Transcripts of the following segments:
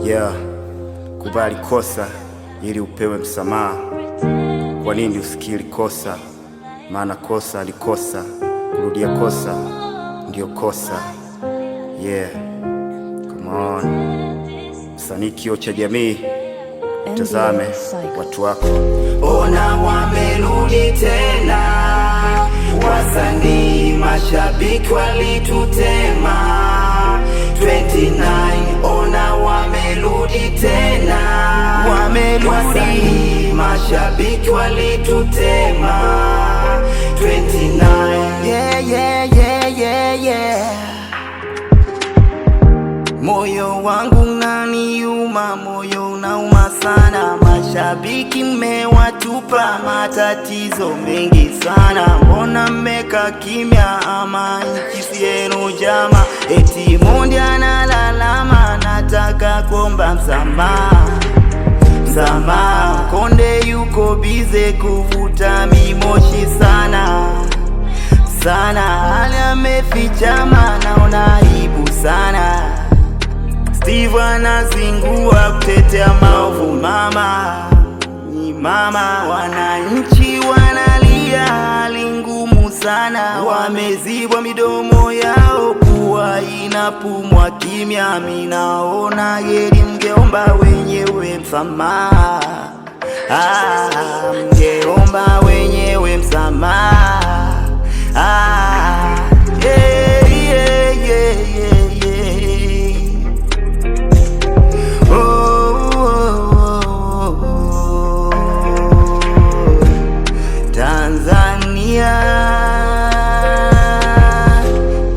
Yeah, kubali kosa ili upewe msamaha. Kwa nini usikiri kosa? Maana kosa alikosa, kurudia kosa ndio kosa. Yeah, come on. Msanii kioo cha jamii, tazame watu wako. Ona wamerudi tena, wasanii mashabiki walitutema. 29 ona wamerudi tena, wasanii mashabiki walitutema. 29 yeah. Moyo wangu unaniuma, moyo unauma sana. Mashabiki mmewatupa, matatizo mengi sana. Mbona mmeka kimya, ama nchi si yenu jama? Eti Mondi analalama, nataka kuomba msamaha. Konde yuko bize kuvuta mimoshi sana. Hali amefichama, naona aibu sana. Steve anazingua kutetea maovu ni mama. Wananchi wanalia, hali ngumu sana. Wamezibwa midomo yao, pua inapumua kimya. Minaona heri mngeomba wenyewe msamaha, mngeomba wenyewe msamaha. Tanzania,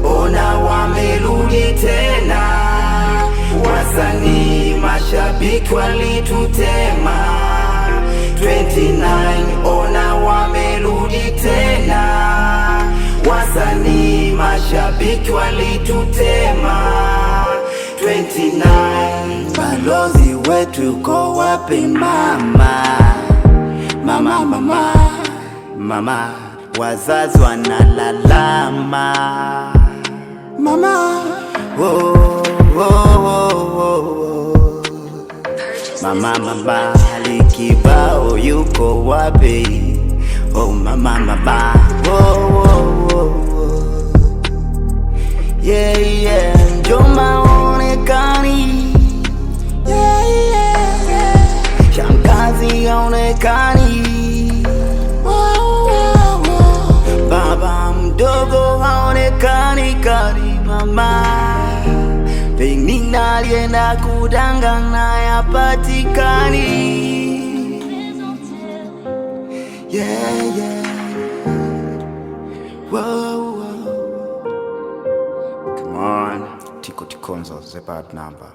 ona wamerudi tena, wasanii mashabiki walitutema. 29 ona wamerudi tena, wasanii mashabiki walitutema. 29 balozi wetu uko wapi mama, wazazi wanalalama mama. Mama, Likibao yuko wapi? Mama. Yeah, Njoma onekani. Shangazi onekani. Baba mdogo haonekani kari mama. Pengine alienda kudanganya yapatikani. Yeah. Whoa. Come on, Tiko Tikonzo, the bad number.